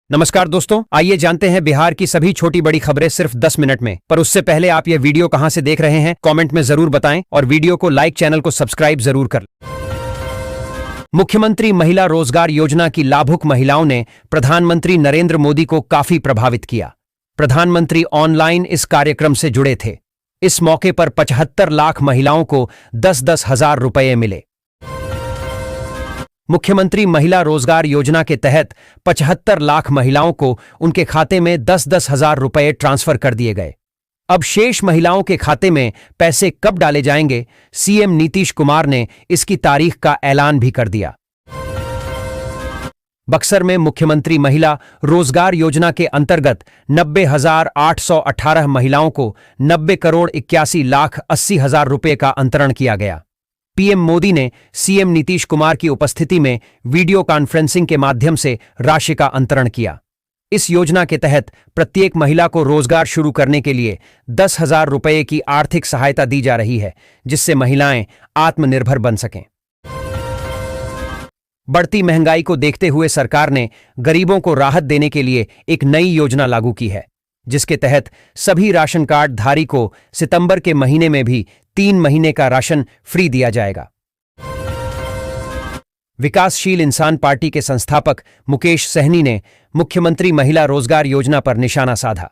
नमस्कार दोस्तों, आइए जानते हैं बिहार की सभी छोटी बड़ी खबरें सिर्फ 10 मिनट में। पर उससे पहले आप ये वीडियो कहां से देख रहे हैं कमेंट में जरूर बताएं और वीडियो को लाइक, चैनल को सब्सक्राइब जरूर कर। मुख्यमंत्री महिला रोजगार योजना की लाभुक महिलाओं ने प्रधानमंत्री नरेंद्र मोदी को काफी प्रभावित किया। प्रधानमंत्री ऑनलाइन इस कार्यक्रम से जुड़े थे। इस मौके पर 75 लाख महिलाओं को 10-10 हजार रुपये मिले। मुख्यमंत्री महिला रोजगार योजना के तहत 75 लाख महिलाओं को उनके खाते में 10-10 हजार रुपये ट्रांसफर कर दिए गए। अब शेष महिलाओं के खाते में पैसे कब डाले जाएंगे, सीएम नीतीश कुमार ने इसकी तारीख का ऐलान भी कर दिया। बक्सर में मुख्यमंत्री महिला रोजगार योजना के अंतर्गत 90,818 महिलाओं को 90,81,80,000 रुपये का अंतरण किया गया। पीएम मोदी ने सीएम नीतीश कुमार की उपस्थिति में वीडियो कॉन्फ्रेंसिंग के माध्यम से राशि का अंतरण किया। इस योजना के तहत प्रत्येक महिला को रोजगार शुरू करने के लिए 10,000 रुपये की आर्थिक सहायता दी जा रही है, जिससे महिलाएं आत्मनिर्भर बन सकें। बढ़ती महंगाई को देखते हुए सरकार ने गरीबों को राहत देने के लिए एक नई योजना लागू की है, जिसके तहत सभी राशन कार्ड धारी को सितंबर के महीने में भी 3 महीने का राशन फ्री दिया जाएगा। विकासशील इंसान पार्टी के संस्थापक मुकेश सहनी ने मुख्यमंत्री महिला रोजगार योजना पर निशाना साधा।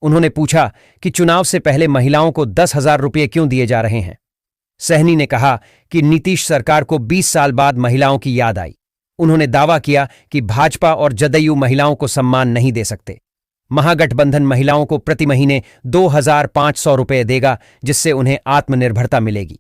उन्होंने पूछा कि चुनाव से पहले महिलाओं को 10,000 रुपये क्यों दिए जा रहे हैं। सहनी ने कहा कि नीतीश सरकार को 20 साल बाद महिलाओं की याद आई। उन्होंने दावा किया कि भाजपा और जदयू महिलाओं को सम्मान नहीं दे सकते। महागठबंधन महिलाओं को प्रति महीने 2,500 रुपये देगा, जिससे उन्हें आत्मनिर्भरता मिलेगी।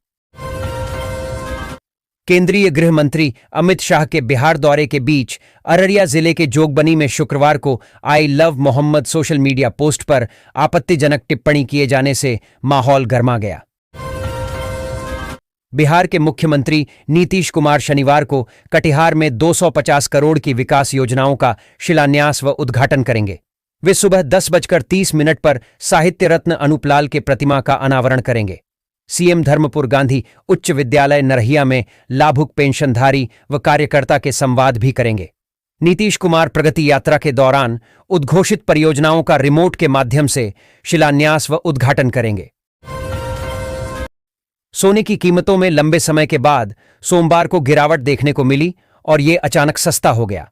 केंद्रीय गृह मंत्री अमित शाह के बिहार दौरे के बीच अररिया जिले के जोगबनी में शुक्रवार को I love Muhammad social media post पर आपत्तिजनक टिप्पणी किए जाने से माहौल गर्मा गया। बिहार के मुख्यमंत्री नीतीश कुमार शनिवार को कटिहार में 250 करोड़ की विकास योजनाओं का शिलान्यास व उद्घाटन करेंगे। वे सुबह 10:30 पर साहित्य रत्न अनूपलाल के प्रतिमा का अनावरण करेंगे। सीएम धर्मपुर गांधी उच्च विद्यालय नरहिया में लाभुक पेंशनधारी व कार्यकर्ता के संवाद भी करेंगे। नीतीश कुमार प्रगति यात्रा के दौरान उद्घोषित परियोजनाओं का रिमोट के माध्यम से शिलान्यास व उद्घाटन करेंगे। सोने की कीमतों में लंबे समय के बाद सोमवार को गिरावट देखने को मिली और ये अचानक सस्ता हो गया।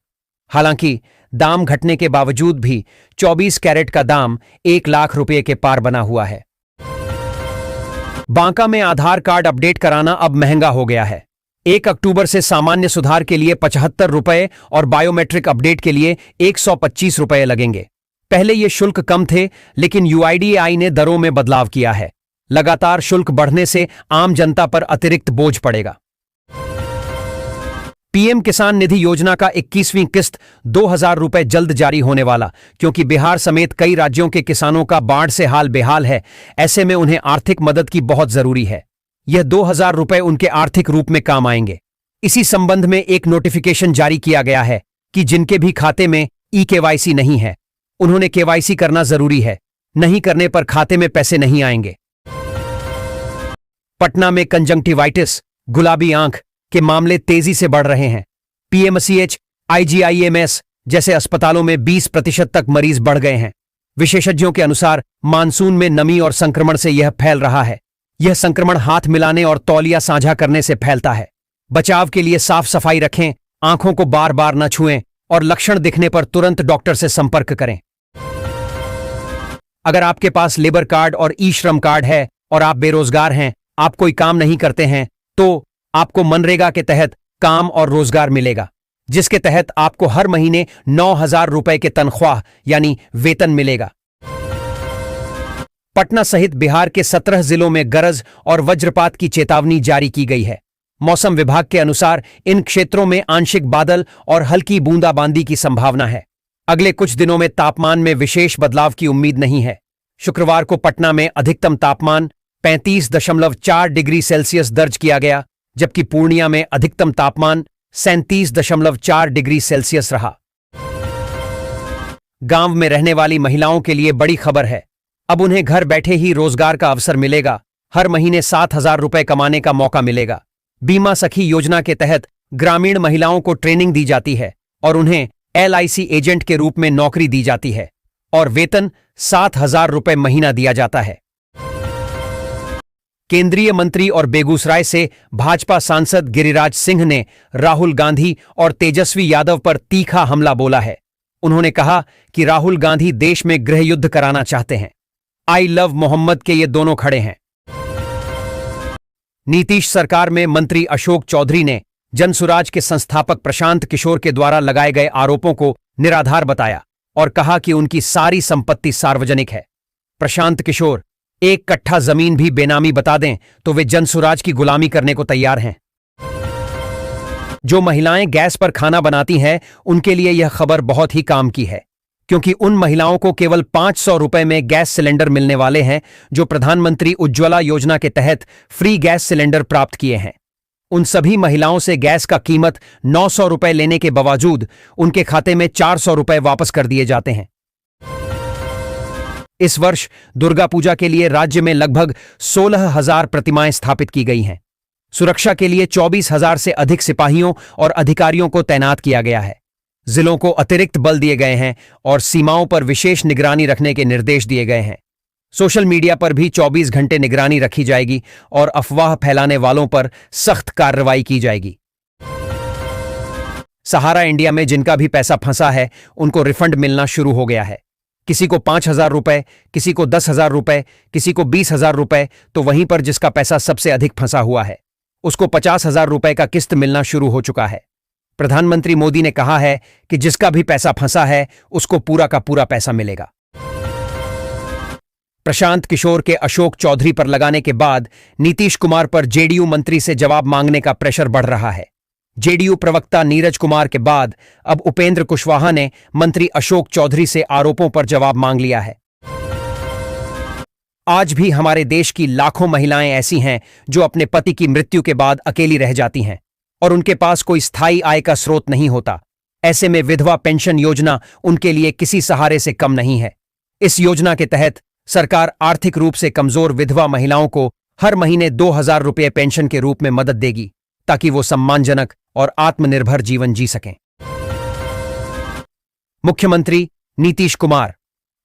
हालांकि दाम घटने के बावजूद भी 24 कैरेट का दाम 1 लाख रुपये के पार बना हुआ है। बांका में आधार कार्ड अपडेट कराना अब महंगा हो गया है। 1 अक्टूबर से सामान्य सुधार के लिए 75 रुपये और बायोमेट्रिक अपडेट के लिए 125 रुपये लगेंगे। पहले ये शुल्क कम थे, लेकिन यूआईडीएआई ने दरों में बदलाव किया है। लगातार शुल्क बढ़ने से आम जनता पर अतिरिक्त बोझ पड़ेगा। पीएम किसान निधि योजना का 21वीं किस्त 2,000 रुपये जल्द जारी होने वाला, क्योंकि बिहार समेत कई राज्यों के किसानों का बाढ़ से हाल बेहाल है। ऐसे में उन्हें आर्थिक मदद की बहुत जरूरी है। यह 2,000 रुपये उनके आर्थिक रूप में काम आएंगे। इसी संबंध में एक नोटिफिकेशन जारी किया गया है कि जिनके भी खाते में ई-केवाईसी नहीं है, उन्होंने केवाईसी करना जरूरी है। नहीं करने पर खाते में पैसे नहीं आएंगे। पटना में कंजंक्टिवाइटिस, गुलाबी आंख के मामले तेजी से बढ़ रहे हैं। पीएमसीएच, आईजीआईएमएस जैसे अस्पतालों में 20% तक मरीज बढ़ गए हैं। विशेषज्ञों के अनुसार मानसून में नमी और संक्रमण से यह फैल रहा है। यह संक्रमण हाथ मिलाने और तौलिया साझा करने से फैलता है। बचाव के लिए साफ सफाई रखें, आंखों को बार बार न छुएं और लक्षण दिखने पर तुरंत डॉक्टर से संपर्क करें। अगर आपके पास लेबर कार्ड और ई श्रम कार्ड है और आप बेरोजगार हैं, आप कोई काम नहीं करते हैं, तो आपको मनरेगा के तहत काम और रोजगार मिलेगा, जिसके तहत आपको हर महीने 9,000 रुपए के तनख्वाह यानी वेतन मिलेगा। पटना सहित बिहार के 17 जिलों में गरज और वज्रपात की चेतावनी जारी की गई है। मौसम विभाग के अनुसार इन क्षेत्रों में आंशिक बादल और हल्की बूंदाबांदी की संभावना है। अगले कुछ दिनों में तापमान में विशेष बदलाव की उम्मीद नहीं है। शुक्रवार को पटना में अधिकतम तापमान 35.4 डिग्री सेल्सियस दर्ज किया गया, जबकि पूर्णिया में अधिकतम तापमान 37.4 डिग्री सेल्सियस रहा। गांव में रहने वाली महिलाओं के लिए बड़ी खबर है। अब उन्हें घर बैठे ही रोजगार का अवसर मिलेगा। हर महीने 7,000 रुपये कमाने का मौका मिलेगा। बीमा सखी योजना के तहत ग्रामीण महिलाओं को ट्रेनिंग दी जाती है और उन्हें LIC एजेंट के रूप में नौकरी दी जाती है और वेतन 7,000 रुपए महीना दिया जाता है। केंद्रीय मंत्री और बेगूसराय से भाजपा सांसद गिरिराज सिंह ने राहुल गांधी और तेजस्वी यादव पर तीखा हमला बोला है। उन्होंने कहा कि राहुल गांधी देश में गृह युद्ध कराना चाहते हैं। आई लव मोहम्मद के ये दोनों खड़े हैं। नीतीश सरकार में मंत्री अशोक चौधरी ने जनसुराज के संस्थापक प्रशांत किशोर के द्वारा लगाए गए आरोपों को निराधार बताया और कहा कि उनकी सारी संपत्ति सार्वजनिक है। प्रशांत किशोर 1 कट्ठा जमीन भी बेनामी बता दें तो वे जनसुराज की गुलामी करने को तैयार हैं। जो महिलाएं गैस पर खाना बनाती हैं उनके लिए यह खबर बहुत ही काम की है, क्योंकि उन महिलाओं को केवल 500 रुपए में गैस सिलेंडर मिलने वाले हैं जो प्रधानमंत्री उज्ज्वला योजना के तहत फ्री गैस सिलेंडर प्राप्त किए हैं। उन सभी महिलाओं से गैस का कीमत 900 रुपए लेने के बावजूद उनके खाते में 400 रुपए वापस कर दिए जाते हैं। इस वर्ष दुर्गा पूजा के लिए राज्य में लगभग 16,000 प्रतिमाएं स्थापित की गई हैं। सुरक्षा के लिए 24,000 से अधिक सिपाहियों और अधिकारियों को तैनात किया गया है। जिलों को अतिरिक्त बल दिए गए हैं और सीमाओं पर विशेष निगरानी रखने के निर्देश दिए गए हैं। सोशल मीडिया पर भी 24 घंटे निगरानी रखी जाएगी और अफवाह फैलाने वालों पर सख्त कार्रवाई की जाएगी। सहारा इंडिया में जिनका भी पैसा फंसा है उनको रिफंड मिलना शुरू हो गया है। किसी को 5,000 रुपए, किसी को 10,000 रुपए, किसी को 20,000 रुपए, तो वहीं पर जिसका पैसा सबसे अधिक फंसा हुआ है उसको 50,000 रुपए का किस्त मिलना शुरू हो चुका है। प्रधानमंत्री मोदी ने कहा है कि जिसका भी पैसा फंसा है उसको पूरा का पूरा पैसा मिलेगा। प्रशांत किशोर के अशोक चौधरी पर लगाने के बाद नीतीश कुमार पर जेडीयू मंत्री से जवाब मांगने का प्रेशर बढ़ रहा है। जेडीयू प्रवक्ता नीरज कुमार के बाद अब उपेंद्र कुशवाहा ने मंत्री अशोक चौधरी से आरोपों पर जवाब मांग लिया है। आज भी हमारे देश की लाखों महिलाएं ऐसी हैं जो अपने पति की मृत्यु के बाद अकेली रह जाती हैं और उनके पास कोई स्थायी आय का स्रोत नहीं होता। ऐसे में विधवा पेंशन योजना उनके लिए किसी सहारे से कम नहीं है। इस योजना के तहत सरकार आर्थिक रूप से कमजोर विधवा महिलाओं को हर महीने 2,000 रुपये पेंशन के रूप में मदद देगी ताकि वो सम्मानजनक और आत्मनिर्भर जीवन जी सकें। मुख्यमंत्री नीतीश कुमार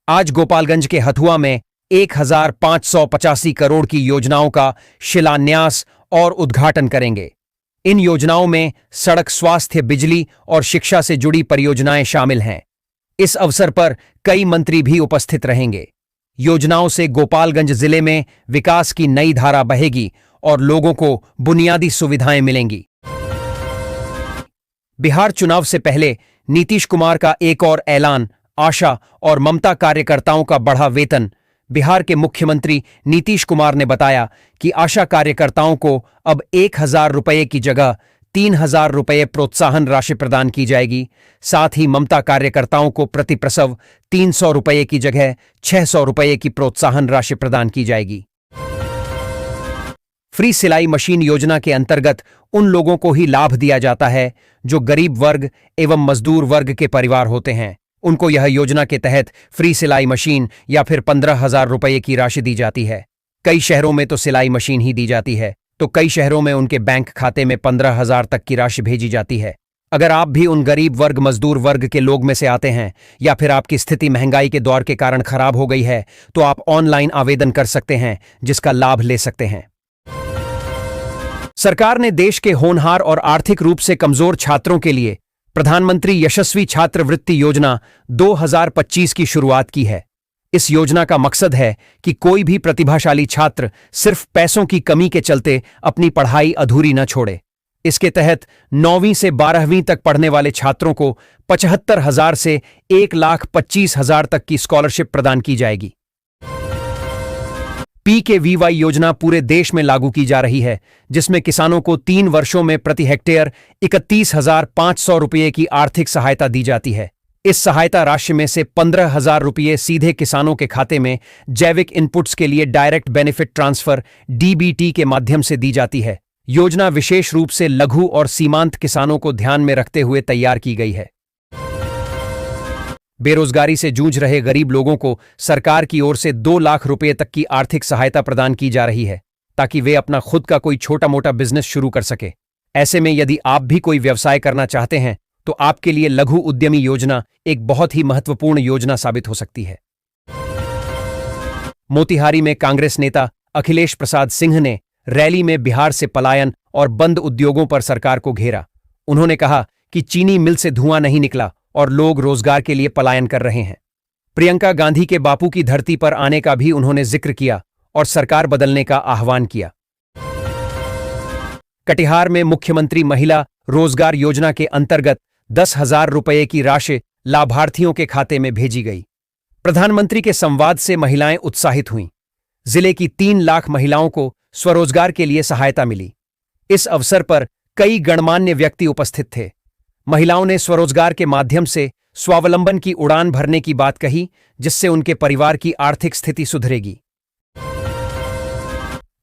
आज गोपालगंज के हथुआ में 1,585 करोड़ की योजनाओं का शिलान्यास और उद्घाटन करेंगे। इन योजनाओं में सड़क, स्वास्थ्य, बिजली और शिक्षा से जुड़ी परियोजनाएं शामिल हैं। इस अवसर पर कई मंत्री भी उपस्थित रहेंगे। योजनाओं से गोपालगंज जिले में विकास की नई धारा बहेगी और लोगों को बुनियादी सुविधाएं मिलेंगी। बिहार चुनाव से पहले नीतीश कुमार का एक और ऐलान, आशा और ममता कार्यकर्ताओं का बढ़ा वेतन। बिहार के मुख्यमंत्री नीतीश कुमार ने बताया कि आशा कार्यकर्ताओं को अब 1,000 रुपये की जगह 3,000 रुपये प्रोत्साहन राशि प्रदान की जाएगी। साथ ही ममता कार्यकर्ताओं को प्रति प्रसव 300 रुपये की जगह 600 रुपये की प्रोत्साहन राशि प्रदान की जाएगी। फ्री सिलाई मशीन योजना के अंतर्गत उन लोगों को ही लाभ दिया जाता है जो गरीब वर्ग एवं मजदूर वर्ग के परिवार होते हैं। उनको यह योजना के तहत फ्री सिलाई मशीन या फिर 15,000 रुपये की राशि दी जाती है। कई शहरों में तो सिलाई मशीन ही दी जाती है, तो कई शहरों में उनके बैंक खाते में 15,000 तक की राशि भेजी जाती है। अगर आप भी उन गरीब वर्ग, मजदूर वर्ग के लोग में से आते हैं या फिर आपकी स्थिति महंगाई के दौर के कारण खराब हो गई है, तो आप ऑनलाइन आवेदन कर सकते हैं, जिसका लाभ ले सकते हैं। सरकार ने देश के होनहार और आर्थिक रूप से कमजोर छात्रों के लिए प्रधानमंत्री यशस्वी छात्रवृत्ति योजना 2025 की शुरुआत की है। इस योजना का मकसद है कि कोई भी प्रतिभाशाली छात्र सिर्फ पैसों की कमी के चलते अपनी पढ़ाई अधूरी न छोड़े। इसके तहत 9वीं से 12वीं तक पढ़ने वाले छात्रों को 75,000 से 1,25,000 तक की स्कॉलरशिप प्रदान की जाएगी। PKVY योजना पूरे देश में लागू की जा रही है, जिसमें किसानों को 3 वर्षों में प्रति हेक्टेयर 31,500 रुपये की आर्थिक सहायता दी जाती है। इस सहायता राशि में से 15,000 रुपये सीधे किसानों के खाते में जैविक इनपुट्स के लिए डायरेक्ट बेनिफिट ट्रांसफर DBT के माध्यम से दी जाती है। योजना विशेष रूप से लघु और सीमांत किसानों को ध्यान में रखते हुए तैयार की गई है। बेरोजगारी से जूझ रहे गरीब लोगों को सरकार की ओर से 2 लाख रुपये तक की आर्थिक सहायता प्रदान की जा रही है, ताकि वे अपना खुद का कोई छोटा मोटा बिजनेस शुरू कर सके। ऐसे में यदि आप भी कोई व्यवसाय करना चाहते हैं तो आपके लिए लघु उद्यमी योजना एक बहुत ही महत्वपूर्ण योजना साबित हो सकती है। मोतिहारी में कांग्रेस नेता अखिलेश प्रसाद सिंह ने रैली में बिहार से पलायन और बंद उद्योगों पर सरकार को घेरा। उन्होंने कहा कि चीनी मिल से धुआं नहीं निकला और लोग रोजगार के लिए पलायन कर रहे हैं। प्रियंका गांधी के बापू की धरती पर आने का भी उन्होंने जिक्र किया और सरकार बदलने का आह्वान किया। कटिहार में मुख्यमंत्री महिला रोजगार योजना के अंतर्गत 10,000 रुपये की राशि लाभार्थियों के खाते में भेजी गई। प्रधानमंत्री के संवाद से महिलाएं उत्साहित हुईं। जिले की 3 लाख महिलाओं को स्वरोजगार के लिए सहायता मिली। इस अवसर पर कई गणमान्य व्यक्ति उपस्थित थे। महिलाओं ने स्वरोजगार के माध्यम से स्वावलंबन की उड़ान भरने की बात कही, जिससे उनके परिवार की आर्थिक स्थिति सुधरेगी।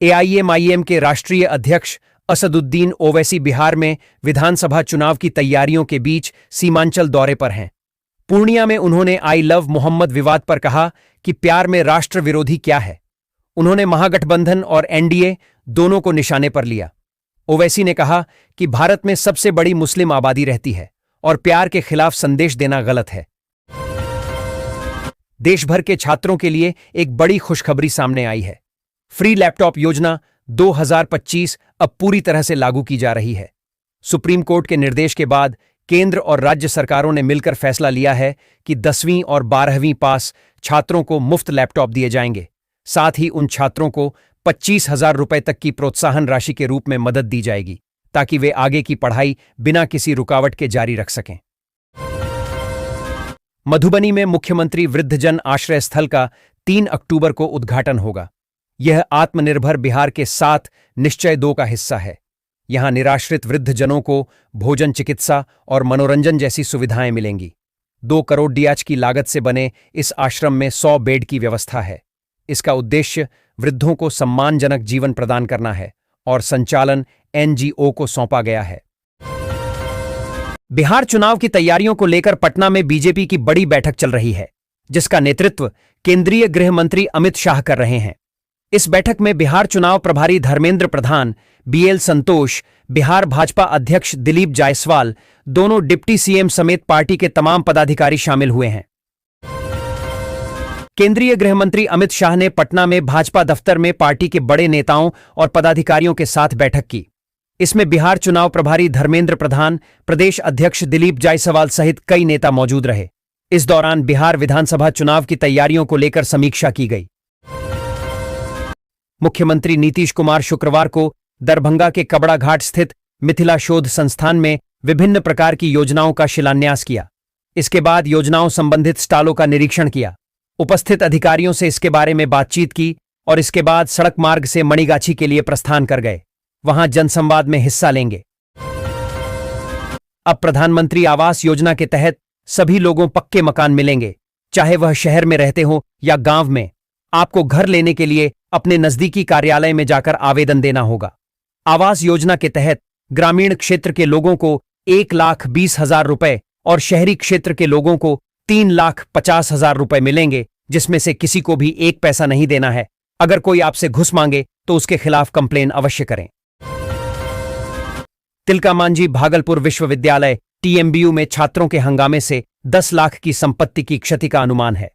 एआईएमआईएम के राष्ट्रीय अध्यक्ष असदुद्दीन ओवैसी बिहार में विधानसभा चुनाव की तैयारियों के बीच सीमांचल दौरे पर हैं। पूर्णिया में उन्होंने आई लव मोहम्मद विवाद पर कहा कि प्यार में राष्ट्र विरोधी क्या है। उन्होंने महागठबंधन और एनडीए दोनों को निशाने पर लिया। ओवैसी ने कहा कि भारत में सबसे बड़ी मुस्लिम आबादी रहती है और प्यार के खिलाफ संदेश देना गलत है। देश भर के छात्रों के लिए एक बड़ी खुशखबरी सामने आई है। फ्री लैपटॉप योजना 2025 अब पूरी तरह से लागू की जा रही है। सुप्रीम कोर्ट के निर्देश के बाद केंद्र और राज्य सरकारों ने मिलकर फैसला लिया है कि 10वीं और 12वीं पास छात्रों को मुफ्त लैपटॉप दिए जाएंगे। साथ ही उन छात्रों को 25,000 रुपए तक की प्रोत्साहन राशि के रूप में मदद दी जाएगी, ताकि वे आगे की पढ़ाई बिना किसी रुकावट के जारी रख सकें। मधुबनी में मुख्यमंत्री वृद्धजन आश्रय स्थल का 3 अक्टूबर को उद्घाटन होगा। यह आत्मनिर्भर बिहार के 7 निश्चय 2 का हिस्सा है। यहां निराश्रित वृद्धजनों को भोजन, चिकित्सा और मनोरंजन जैसी सुविधाएं मिलेंगी। 2 करोड़ डीआच की लागत से बने इस आश्रम में 100 बेड की व्यवस्था है। इसका उद्देश्य वृद्धों को सम्मानजनक जीवन प्रदान करना है और संचालन एनजीओ को सौंपा गया है। बिहार चुनाव की तैयारियों को लेकर पटना में बीजेपी की बड़ी बैठक चल रही है, जिसका नेतृत्व केंद्रीय गृह मंत्री अमित शाह कर रहे हैं। इस बैठक में बिहार चुनाव प्रभारी धर्मेंद्र प्रधान, बीएल संतोष, बिहार भाजपा अध्यक्ष दिलीप जायसवाल, दोनों डिप्टी सीएम समेत पार्टी के तमाम पदाधिकारी शामिल हुए हैं। केंद्रीय गृह मंत्री अमित शाह ने पटना में भाजपा दफ्तर में पार्टी के बड़े नेताओं और पदाधिकारियों के साथ बैठक की। इसमें बिहार चुनाव प्रभारी धर्मेंद्र प्रधान, प्रदेश अध्यक्ष दिलीप जायसवाल सहित कई नेता मौजूद रहे। इस दौरान बिहार विधानसभा चुनाव की तैयारियों को लेकर समीक्षा की गई। मुख्यमंत्री नीतीश कुमार शुक्रवार को दरभंगा के कबड़ा घाट स्थित मिथिला शोध संस्थान में विभिन्न प्रकार की योजनाओं का शिलान्यास किया। इसके बाद योजनाओं संबंधित स्टॉलों का निरीक्षण किया। उपस्थित अधिकारियों से इसके बारे में बातचीत की और इसके बाद सड़क मार्ग से मणिगाछी के लिए प्रस्थान कर गए। वहां जनसंवाद में हिस्सा लेंगे। अब प्रधानमंत्री आवास योजना के तहत सभी लोगों पक्के मकान मिलेंगे, चाहे वह शहर में रहते हो या गांव में। आपको घर लेने के लिए अपने नजदीकी कार्यालय में जाकर आवेदन देना होगा। आवास योजना के तहत ग्रामीण क्षेत्र के लोगों को 1,20,000 रुपए और शहरी क्षेत्र के लोगों को 3,50,000 रुपए मिलेंगे, जिसमें से किसी को भी 1 पैसा नहीं देना है। अगर कोई आपसे घुस मांगे तो उसके खिलाफ कंप्लेन अवश्य करें। तिलका मांझी भागलपुर विश्वविद्यालय टीएमबीयू में छात्रों के हंगामे से 10 लाख की संपत्ति की क्षति का अनुमान है।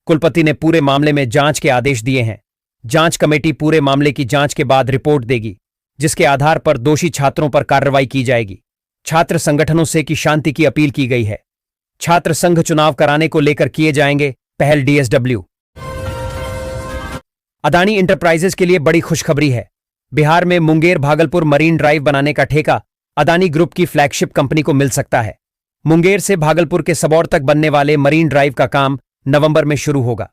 कुलपति ने पूरे मामले में जांच के आदेश दिए हैं। जांच कमेटी पूरे मामले की जांच के बाद रिपोर्ट देगी, जिसके आधार पर दोषी छात्रों पर कार्रवाई की जाएगी। छात्र संगठनों से की शांति की अपील की गई है। छात्र संघ चुनाव कराने को लेकर किए जाएंगे पहल। डीएसडब्ल्यू अदानी इंटरप्राइजेज के लिए बड़ी खुशखबरी है। बिहार में मुंगेर भागलपुर मरीन ड्राइव बनाने का ठेका अदानी ग्रुप की फ्लैगशिप कंपनी को मिल सकता है। मुंगेर से भागलपुर के सबौर तक बनने वाले मरीन ड्राइव का काम नवंबर में शुरू होगा।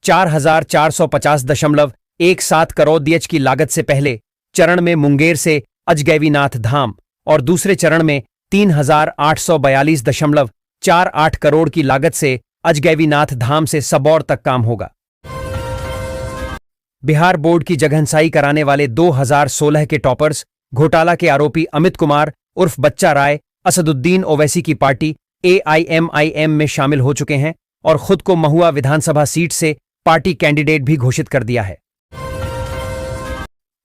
4,450.17 करोड़ डीएच की लागत से पहले चरण में मुंगेर से अजगैवीनाथ धाम और दूसरे चरण में 3,842.48 करोड़ की लागत से अजगैवीनाथ धाम से सबौर तक काम होगा। बिहार बोर्ड की जगहंसाई कराने वाले 2016 के टॉपर्स घोटाला के आरोपी अमित कुमार उर्फ बच्चा राय असदुद्दीन ओवैसी की पार्टी एआईएमआईएम में शामिल हो चुके हैं और खुद को महुआ विधानसभा सीट से पार्टी कैंडिडेट भी घोषित कर दिया है।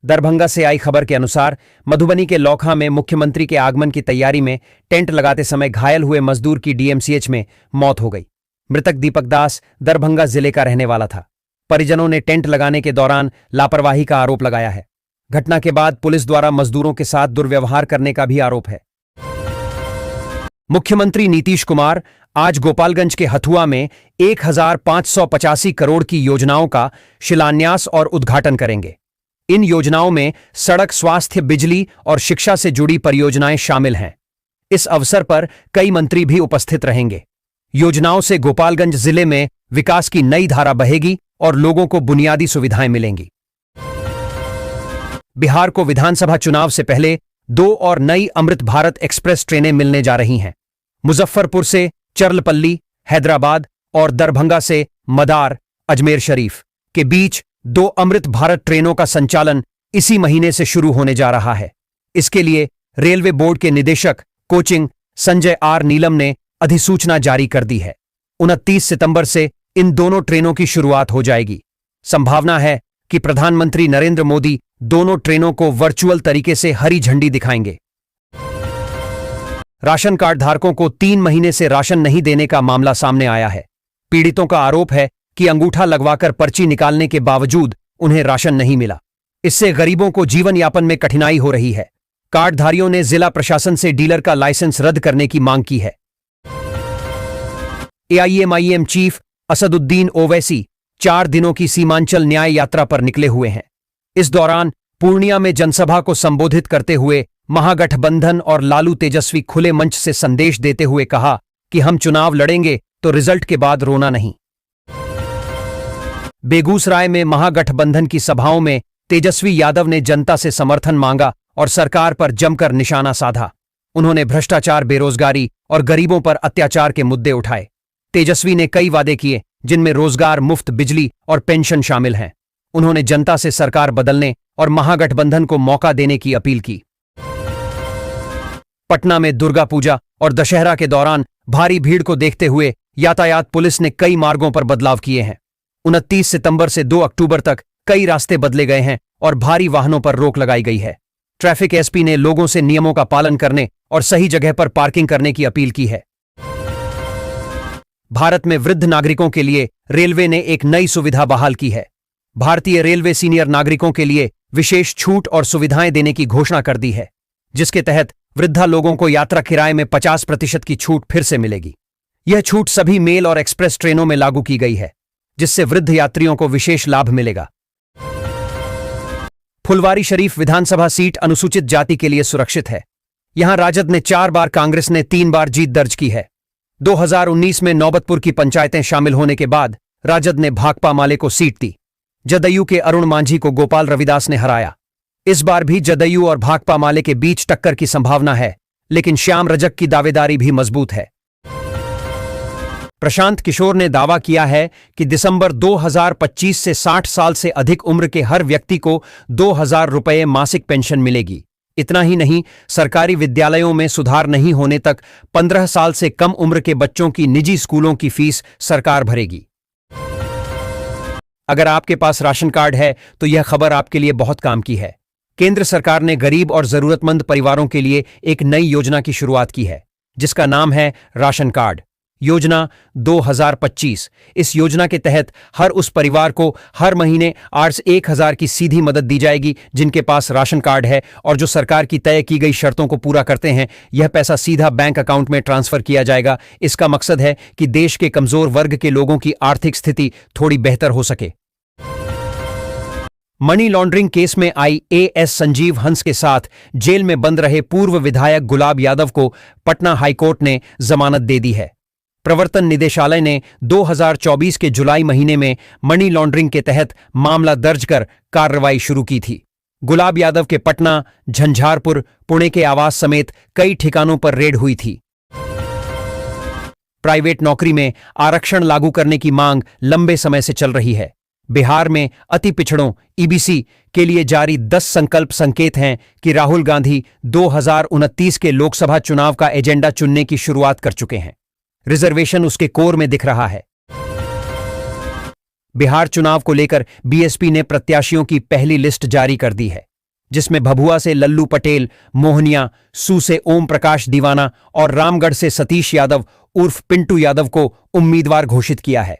दरभंगा से आई खबर के अनुसार मधुबनी के लौखा में मुख्यमंत्री के आगमन की तैयारी में टेंट लगाते समय घायल हुए मजदूर की डीएमसीएच में मौत हो गई। मृतक दीपक दास दरभंगा जिले का रहने वाला था। परिजनों ने टेंट लगाने के दौरान लापरवाही का आरोप लगाया है। घटना के बाद पुलिस द्वारा मजदूरों के साथ दुर्व्यवहार करने का भी आरोप है। मुख्यमंत्री नीतीश कुमार आज गोपालगंज के हथुआ में 1585 करोड़ की योजनाओं का शिलान्यास और उद्घाटन करेंगे। इन योजनाओं में सड़क, स्वास्थ्य, बिजली और शिक्षा से जुड़ी परियोजनाएं शामिल हैं। इस अवसर पर कई मंत्री भी उपस्थित रहेंगे। योजनाओं से गोपालगंज जिले में विकास की नई धारा बहेगी और लोगों को बुनियादी सुविधाएं मिलेंगी। बिहार को विधानसभा चुनाव से पहले 2 और नई अमृत भारत एक्सप्रेस ट्रेनें मिलने जा रही हैं। मुजफ्फरपुर से चर्लपल्ली, हैदराबाद और दरभंगा से मदार, अजमेर शरीफ के बीच 2 अमृत भारत ट्रेनों का संचालन इसी महीने से शुरू होने जा रहा है। इसके लिए रेलवे बोर्ड के निदेशक कोचिंग संजय आर नीलम ने अधिसूचना जारी कर दी है। 29 सितंबर से इन दोनों ट्रेनों की शुरुआत हो जाएगी। संभावना है कि प्रधानमंत्री नरेंद्र मोदी दोनों ट्रेनों को वर्चुअल तरीके से हरी झंडी दिखाएंगे। राशन कार्ड धारकों को 3 महीने से राशन नहीं देने का मामला सामने आया है। पीड़ितों का आरोप है कि अंगूठा लगवाकर पर्ची निकालने के बावजूद उन्हें राशन नहीं मिला। इससे गरीबों को जीवन यापन में कठिनाई हो रही है। कार्डधारियों ने जिला प्रशासन से डीलर का लाइसेंस रद्द करने की मांग की है। एआईएमआईएम चीफ असदुद्दीन ओवैसी 4 दिनों की सीमांचल न्याय यात्रा पर निकले हुए हैं। इस दौरान पूर्णिया में जनसभा को संबोधित करते हुए महागठबंधन और लालू तेजस्वी खुले मंच से संदेश देते हुए कहा कि हम चुनाव लड़ेंगे तो रिजल्ट के बाद रोना नहीं। बेगूसराय में महागठबंधन की सभाओं में तेजस्वी यादव ने जनता से समर्थन मांगा और सरकार पर जमकर निशाना साधा। उन्होंने भ्रष्टाचार, बेरोजगारी और गरीबों पर अत्याचार के मुद्दे उठाए। तेजस्वी ने कई वादे किए जिनमें रोजगार, मुफ्त बिजली और पेंशन शामिल हैं। उन्होंने जनता से सरकार बदलने और महागठबंधन को मौका देने की अपील की। पटना में दुर्गा पूजा और दशहरा के दौरान भारी भीड़ को देखते हुए यातायात पुलिस ने कई मार्गों पर बदलाव किए हैं। 29 सितंबर से 2 अक्टूबर तक कई रास्ते बदले गए हैं और भारी वाहनों पर रोक लगाई गई है। ट्रैफिक एसपी ने लोगों से नियमों का पालन करने और सही जगह पर पार्किंग करने की अपील की है। भारत में वृद्ध नागरिकों के लिए रेलवे ने एक नई सुविधा बहाल की है। भारतीय रेलवे सीनियर नागरिकों के लिए विशेष छूट और सुविधाएं देने की घोषणा कर दी है, जिसके तहत वृद्धा लोगों को यात्रा किराए में 50% की छूट फिर से मिलेगी। यह छूट सभी मेल और एक्सप्रेस ट्रेनों में लागू की गई है, जिससे वृद्ध यात्रियों को विशेष लाभ मिलेगा। फुलवारी शरीफ विधानसभा सीट अनुसूचित जाति के लिए सुरक्षित है। यहां राजद ने 4 बार, कांग्रेस ने 3 बार जीत दर्ज की है। 2019 में नौबतपुर की पंचायतें शामिल होने के बाद राजद ने भाकपा माले को सीट दी। जदयू के अरुण मांझी को गोपाल रविदास ने हराया। इस बार भी जदयू और भाकपा माले के बीच टक्कर की संभावना है, लेकिन श्याम रजक की दावेदारी भी मजबूत है। प्रशांत किशोर ने दावा किया है कि दिसंबर 2025 से 60 साल से अधिक उम्र के हर व्यक्ति को 2000 रुपये मासिक पेंशन मिलेगी। इतना ही नहीं, सरकारी विद्यालयों में सुधार नहीं होने तक 15 साल से कम उम्र के बच्चों की निजी स्कूलों की फीस सरकार भरेगी। अगर आपके पास राशन कार्ड है तो यह खबर आपके लिए बहुत काम की है। केंद्र सरकार ने गरीब और जरूरतमंद परिवारों के लिए एक नई योजना की शुरुआत की है, जिसका नाम है राशन कार्ड योजना 2025। इस योजना के तहत हर उस परिवार को हर महीने 1000 की सीधी मदद दी जाएगी जिनके पास राशन कार्ड है और जो सरकार की तय की गई शर्तों को पूरा करते हैं। यह पैसा सीधा बैंक अकाउंट में ट्रांसफर किया जाएगा। इसका मकसद है कि देश के कमजोर वर्ग के लोगों की आर्थिक स्थिति थोड़ी बेहतर हो सके। मनी लॉन्ड्रिंग केस में आईएएस संजीव हंस के साथ जेल में बंद रहे पूर्व विधायक गुलाब यादव को पटना हाईकोर्ट ने जमानत दे दी है। प्रवर्तन निदेशालय ने 2024 के जुलाई महीने में मनी लॉन्ड्रिंग के तहत मामला दर्ज कर कार्रवाई शुरू की थी। गुलाब यादव के पटना, झंझारपुर, पुणे के आवास समेत कई ठिकानों पर रेड हुई थी। प्राइवेट नौकरी में आरक्षण लागू करने की मांग लंबे समय से चल रही है। बिहार में अति पिछड़ों ईबीसी के लिए जारी 10 संकल्प संकेत हैं कि राहुल गांधी 2029 के लोकसभा चुनाव का एजेंडा चुनने की शुरुआत कर चुके हैं। रिजर्वेशन उसके कोर में दिख रहा है। बिहार चुनाव को लेकर बीएसपी ने प्रत्याशियों की पहली लिस्ट जारी कर दी है। जिसमें भभुआ से लल्लू पटेल, मोहनिया, सू से ओम प्रकाश दीवाना और रामगढ़ से सतीश यादव उर्फ पिंटू यादव को उम्मीदवार घोषित किया है।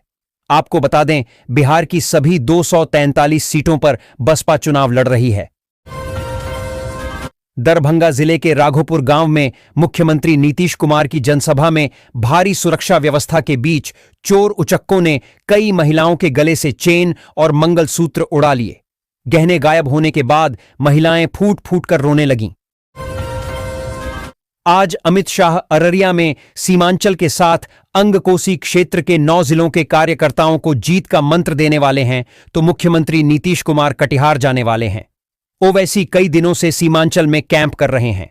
आपको बता दें, बिहार की सभी 243 सीटों पर बसपा चुनाव लड़ रही है। दरभंगा जिले के राघोपुर गांव में मुख्यमंत्री नीतीश कुमार की जनसभा में भारी सुरक्षा व्यवस्था के बीच चोर उचक्कों ने कई महिलाओं के गले से चेन और मंगलसूत्र उड़ा लिए। गहने गायब होने के बाद महिलाएं फूट फूट कर रोने लगीं। आज अमित शाह अररिया में सीमांचल के साथ अंगकोसी क्षेत्र के 9 जिलों के कार्यकर्ताओं को जीत का मंत्र देने वाले हैं, तो मुख्यमंत्री नीतीश कुमार कटिहार जाने वाले हैं। ओवैसी कई दिनों से सीमांचल में कैंप कर रहे हैं।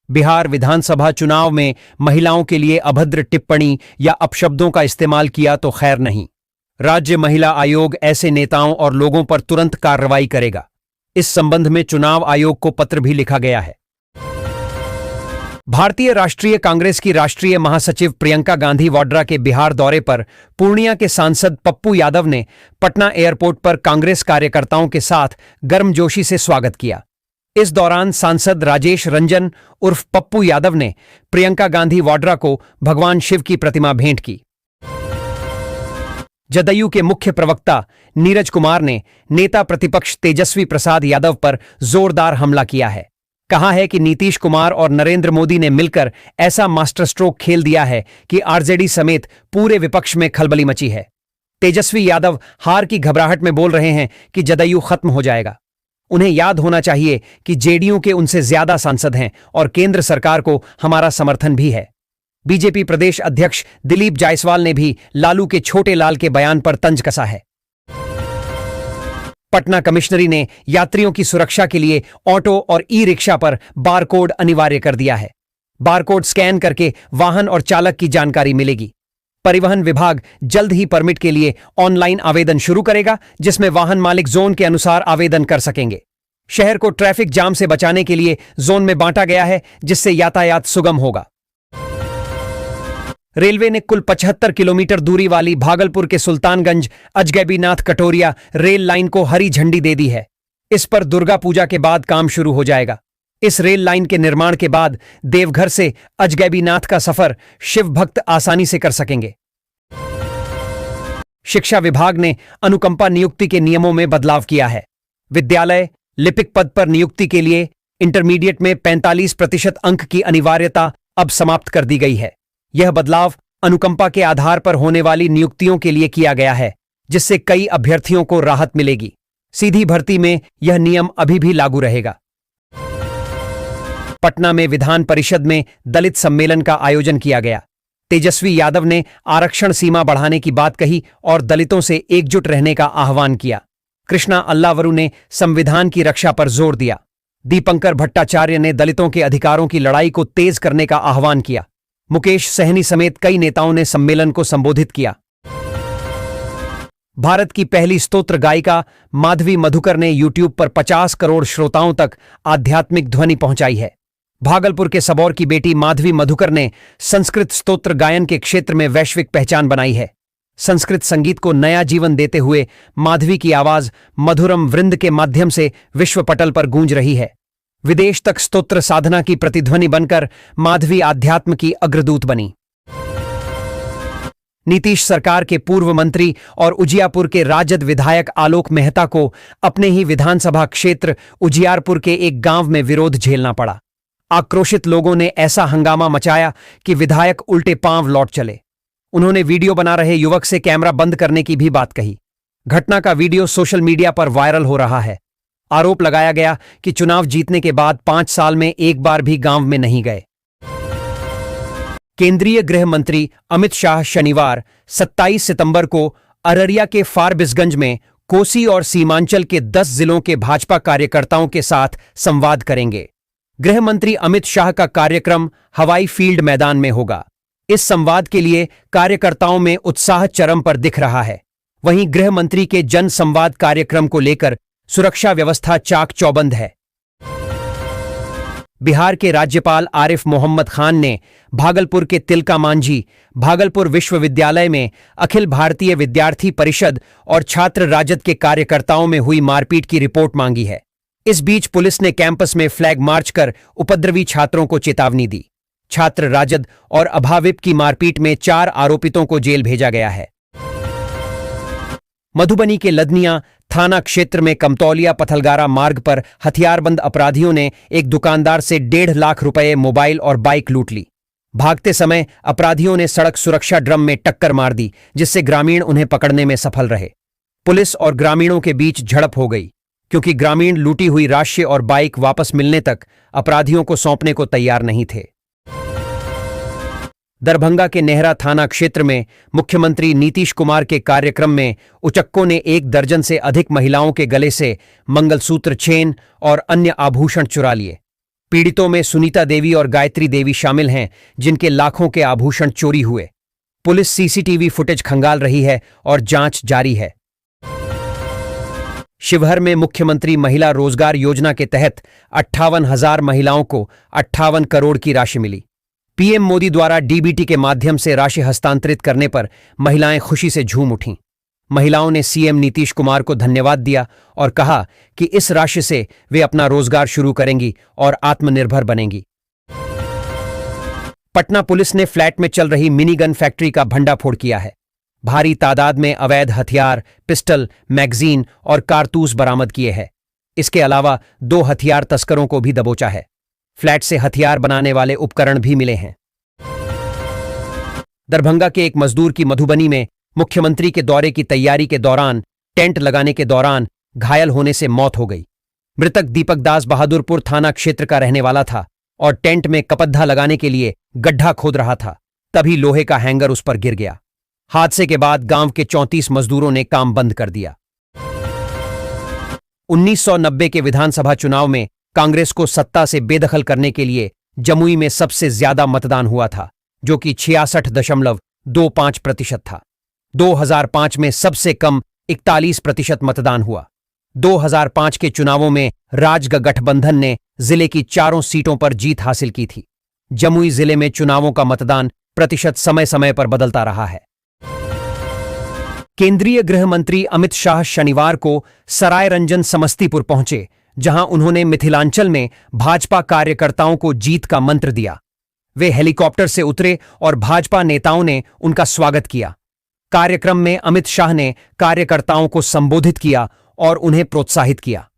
बिहार विधानसभा चुनाव में महिलाओं के लिए अभद्र टिप्पणी या अपशब्दों का इस्तेमाल किया तो खैर नहीं। राज्य महिला आयोग ऐसे नेताओं और लोगों पर तुरंत कार्रवाई करेगा। इस संबंध में चुनाव आयोग को पत्र भी लिखा गया है। भारतीय राष्ट्रीय कांग्रेस की राष्ट्रीय महासचिव प्रियंका गांधी वाड्रा के बिहार दौरे पर पूर्णिया के सांसद पप्पू यादव ने पटना एयरपोर्ट पर कांग्रेस कार्यकर्ताओं के साथ गर्मजोशी से स्वागत किया। इस दौरान सांसद राजेश रंजन उर्फ पप्पू यादव ने प्रियंका गांधी वाड्रा को भगवान शिव की प्रतिमा भेंट की। जदयू के मुख्य प्रवक्ता नीरज कुमार ने नेता प्रतिपक्ष तेजस्वी प्रसाद यादव पर जोरदार हमला किया है। कहा है कि नीतीश कुमार और नरेंद्र मोदी ने मिलकर ऐसा मास्टर स्ट्रोक खेल दिया है कि आरजेडी समेत पूरे विपक्ष में खलबली मची है। तेजस्वी यादव हार की घबराहट में बोल रहे हैं कि जदयू खत्म हो जाएगा। उन्हें याद होना चाहिए कि जेडीयू के उनसे ज्यादा सांसद हैं और केंद्र सरकार को हमारा समर्थन भी है। बीजेपी प्रदेश अध्यक्ष दिलीप जायसवाल ने भी लालू के छोटे लाल के बयान पर तंज कसा है। पटना कमिश्नरी ने यात्रियों की सुरक्षा के लिए ऑटो और ई रिक्शा पर बारकोड अनिवार्य कर दिया है। बारकोड स्कैन करके वाहन और चालक की जानकारी मिलेगी। परिवहन विभाग जल्द ही परमिट के लिए ऑनलाइन आवेदन शुरू करेगा, जिसमें वाहन मालिक जोन के अनुसार आवेदन कर सकेंगे। शहर को ट्रैफिक जाम से बचाने के लिए जोन में बांटा गया है, जिससे यातायात सुगम होगा। रेलवे ने कुल 75 किलोमीटर दूरी वाली भागलपुर के सुल्तानगंज अजगैबीनाथ कटोरिया रेल लाइन को हरी झंडी दे दी है। इस पर दुर्गा पूजा के बाद काम शुरू हो जाएगा। इस रेल लाइन के निर्माण के बाद देवघर से अजगैबीनाथ का सफर शिव भक्त आसानी से कर सकेंगे। शिक्षा विभाग ने अनुकंपा नियुक्ति के नियमों में बदलाव किया है। विद्यालय लिपिक पद पर नियुक्ति के लिए इंटरमीडिएट में 45% अंक की अनिवार्यता अब समाप्त कर दी गई है। यह बदलाव अनुकंपा के आधार पर होने वाली नियुक्तियों के लिए किया गया है, जिससे कई अभ्यर्थियों को राहत मिलेगी। सीधी भर्ती में यह नियम अभी भी लागू रहेगा। पटना में विधान परिषद में दलित सम्मेलन का आयोजन किया गया। तेजस्वी यादव ने आरक्षण सीमा बढ़ाने की बात कही और दलितों से एकजुट रहने का आह्वान किया। कृष्णा अल्लावरू ने संविधान की रक्षा पर जोर दिया। दीपंकर भट्टाचार्य ने दलितों के अधिकारों की लड़ाई को तेज करने का आह्वान किया। मुकेश सहनी समेत कई नेताओं ने सम्मेलन को संबोधित किया। भारत की पहली स्तोत्र गायिका माधवी मधुकर ने यूट्यूब पर 50 करोड़ श्रोताओं तक आध्यात्मिक ध्वनि पहुंचाई है। भागलपुर के सबौर की बेटी माधवी मधुकर ने संस्कृत स्तोत्र गायन के क्षेत्र में वैश्विक पहचान बनाई है। संस्कृत संगीत को नया जीवन देते हुए माधवी की आवाज मधुरम वृंद के माध्यम से विश्व पटल पर गूंज रही है। विदेश तक स्तोत्र साधना की प्रतिध्वनि बनकर माधवी आध्यात्म की अग्रदूत बनी। नीतीश सरकार के पूर्व मंत्री और उजियारपुर के राजद विधायक आलोक मेहता को अपने ही विधानसभा क्षेत्र उजियारपुर के एक गांव में विरोध झेलना पड़ा। आक्रोशित लोगों ने ऐसा हंगामा मचाया कि विधायक उल्टे पांव लौट चले। उन्होंने वीडियो बना रहे युवक से कैमरा बंद करने की भी बात कही। घटना का वीडियो सोशल मीडिया पर वायरल हो रहा है। आरोप लगाया गया कि चुनाव जीतने के बाद 5 साल में एक बार भी गांव में नहीं गए। केंद्रीय गृह मंत्री अमित शाह शनिवार 27 सितंबर को अररिया के फारबिसगंज में कोसी और सीमांचल के 10 जिलों के भाजपा कार्यकर्ताओं के साथ संवाद करेंगे। गृह मंत्री अमित शाह का कार्यक्रम हवाई फील्ड मैदान में होगा। इस संवाद के लिए कार्यकर्ताओं में उत्साह चरम पर दिख रहा है। वहीं गृह मंत्री के जन संवाद कार्यक्रम को लेकर सुरक्षा व्यवस्था चाक चौबंद है। बिहार के राज्यपाल आरिफ मोहम्मद खान ने भागलपुर के तिलका मांझी भागलपुर विश्वविद्यालय में अखिल भारतीय विद्यार्थी परिषद और छात्र राजद के कार्यकर्ताओं में हुई मारपीट की रिपोर्ट मांगी है। इस बीच पुलिस ने कैंपस में फ्लैग मार्च कर उपद्रवी छात्रों को चेतावनी दी। छात्र राजद और अभाविप की मारपीट में 4 आरोपितों को जेल भेजा गया है। मधुबनी के लदनिया थाना क्षेत्र में कमतौलिया पथलगारा मार्ग पर हथियारबंद अपराधियों ने एक दुकानदार से 1.5 लाख रुपए, मोबाइल और बाइक लूट ली। भागते समय अपराधियों ने सड़क सुरक्षा ड्रम में टक्कर मार दी, जिससे ग्रामीण उन्हें पकड़ने में सफल रहे। पुलिस और ग्रामीणों के बीच झड़प हो गई, क्योंकि ग्रामीण लूटी हुई राशि और बाइक वापस मिलने तक अपराधियों को सौंपने को तैयार नहीं थे। दरभंगा के नेहरा थाना क्षेत्र में मुख्यमंत्री नीतीश कुमार के कार्यक्रम में उचक्कों ने 1 दर्जन से अधिक महिलाओं के गले से मंगलसूत्र, चेन और अन्य आभूषण चुरा लिए। पीड़ितों में सुनीता देवी और गायत्री देवी शामिल हैं, जिनके लाखों के आभूषण चोरी हुए। पुलिस सीसीटीवी फुटेज खंगाल रही है और जांच जारी है। शिवहर में मुख्यमंत्री महिला रोजगार योजना के तहत 58,000 महिलाओं को 58 करोड़ की राशि मिली। पीएम मोदी द्वारा डीबीटी के माध्यम से राशि हस्तांतरित करने पर महिलाएं खुशी से झूम उठीं। महिलाओं ने सीएम नीतीश कुमार को धन्यवाद दिया और कहा कि इस राशि से वे अपना रोजगार शुरू करेंगी और आत्मनिर्भर बनेंगी। पटना पुलिस ने फ्लैट में चल रही मिनी गन फैक्ट्री का भंडाफोड़ किया है। भारी तादाद में अवैध हथियार, पिस्टल, मैगजीन और कारतूस बरामद किए हैं। इसके अलावा 2 हथियार तस्करों को भी दबोचा है। फ्लैट से हथियार बनाने वाले उपकरण भी मिले हैं। दरभंगा के एक मजदूर की मधुबनी में मुख्यमंत्री के दौरे की तैयारी के दौरान टेंट लगाने के दौरान घायल होने से मौत हो गई। मृतक दीपक दास बहादुरपुर थाना क्षेत्र का रहने वाला था और टेंट में कपद्धा लगाने के लिए गड्ढा खोद रहा था, तभी लोहे का हैंगर उस पर गिर गया। हादसे के बाद गांव के 34 मजदूरों ने काम बंद कर दिया। 1990 के विधानसभा चुनाव में कांग्रेस को सत्ता से बेदखल करने के लिए जमुई में सबसे ज्यादा मतदान हुआ था, जो कि 66.25% था। 2005 में सबसे कम 41% मतदान हुआ। 2005 के चुनावों में राजग गठबंधन ने जिले की 4 सीटों पर जीत हासिल की थी। जमुई जिले में चुनावों का मतदान प्रतिशत समय समय पर बदलता रहा है। केंद्रीय गृह मंत्री अमित शाह शनिवार को सरायरंजन समस्तीपुर पहुंचे, जहां उन्होंने मिथिलांचल में भाजपा कार्यकर्ताओं को जीत का मंत्र दिया। वे हेलीकॉप्टर से उतरे और भाजपा नेताओं ने उनका स्वागत किया। कार्यक्रम में अमित शाह ने कार्यकर्ताओं को संबोधित किया और उन्हें प्रोत्साहित किया।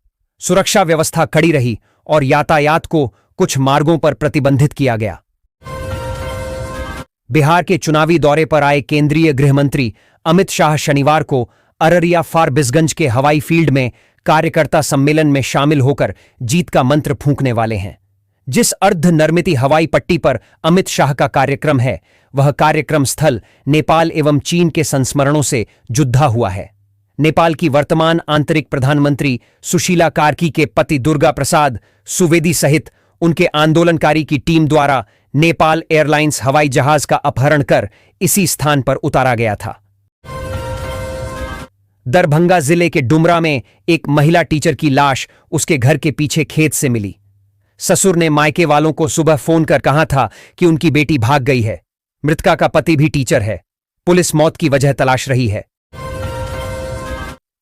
सुरक्षा व्यवस्था कड़ी रही और यातायात को कुछ मार्गों पर प्रतिबंधित किया गया। बिहार के चुनावी दौरे पर आए केंद्रीय गृह मंत्री अमित शाह शनिवार को अररिया फारबिसगंज के हवाई फील्ड में कार्यकर्ता सम्मेलन में शामिल होकर जीत का मंत्र फूंकने वाले हैं। जिस अर्धनिर्मित हवाई पट्टी पर अमित शाह का कार्यक्रम है, वह कार्यक्रम स्थल नेपाल एवं चीन के संस्मरणों से जुद्धा हुआ है। नेपाल की वर्तमान आंतरिक प्रधानमंत्री सुशीला कार्की के पति दुर्गा प्रसाद सुवेदी सहित उनके आंदोलनकारी की टीम द्वारा नेपाल एयरलाइंस हवाई जहाज का अपहरण कर इसी स्थान पर उतारा गया था। दरभंगा जिले के डुमरा में एक महिला टीचर की लाश उसके घर के पीछे खेत से मिली। ससुर ने मायके वालों को सुबह फोन कर कहा था कि उनकी बेटी भाग गई है। मृतका का पति भी टीचर है। पुलिस मौत की वजह तलाश रही है।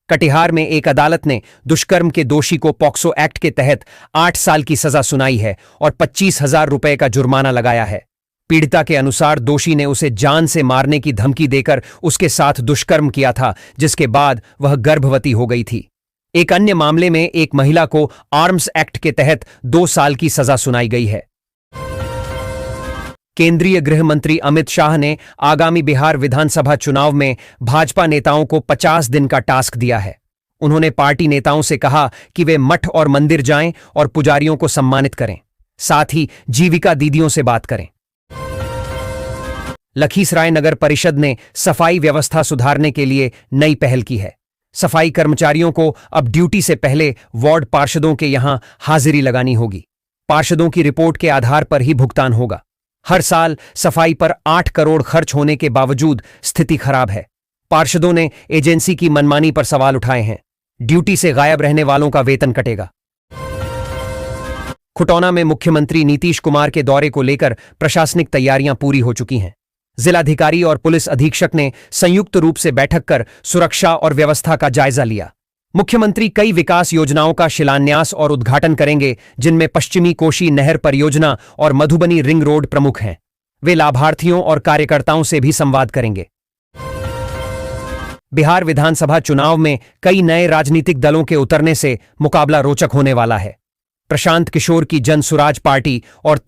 कटिहार में एक अदालत ने दुष्कर्म के दोषी को पॉक्सो एक्ट के तहत 8 साल की सजा सुनाई है और 25,000 रुपए का जुर्माना लगाया है। पीड़िता के अनुसार दोषी ने उसे जान से मारने की धमकी देकर उसके साथ दुष्कर्म किया था, जिसके बाद वह गर्भवती हो गई थी। एक अन्य मामले में एक महिला को आर्म्स एक्ट के तहत 2 साल की सजा सुनाई गई है। केंद्रीय गृह मंत्री अमित शाह ने आगामी बिहार विधानसभा चुनाव में भाजपा नेताओं को 50 दिन का टास्क दिया है। उन्होंने पार्टी नेताओं से कहा कि वे मठ और मंदिर जाएं और पुजारियों को सम्मानित करें, साथ ही जीविका दीदियों से बात करें। लखीसराय नगर परिषद ने सफाई व्यवस्था सुधारने के लिए नई पहल की है। सफाई कर्मचारियों को अब ड्यूटी से पहले वार्ड पार्षदों के यहां हाजिरी लगानी होगी। पार्षदों की रिपोर्ट के आधार पर ही भुगतान होगा। हर साल सफाई पर 8 करोड़ खर्च होने के बावजूद स्थिति खराब है। पार्षदों ने एजेंसी की मनमानी पर सवाल उठाए हैं। ड्यूटी से गायब रहने वालों का वेतन कटेगा। खुटौना में मुख्यमंत्री नीतीश कुमार के दौरे को लेकर प्रशासनिक तैयारियां पूरी हो चुकी हैं। जिलाधिकारी और पुलिस अधीक्षक ने संयुक्त रूप से बैठक कर सुरक्षा और व्यवस्था का जायजा लिया। मुख्यमंत्री कई विकास योजनाओं का शिलान्यास और उद्घाटन करेंगे, जिनमें पश्चिमी कोशी नहर परियोजना और मधुबनी रिंग रोड प्रमुख हैं। वे लाभार्थियों और कार्यकर्ताओं से भी संवाद करेंगे। बिहार विधानसभा चुनाव में कई नए राजनीतिक दलों के उतरने से मुकाबला रोचक होने वाला है। प्रशांत किशोर की जनसुराज पार्टी और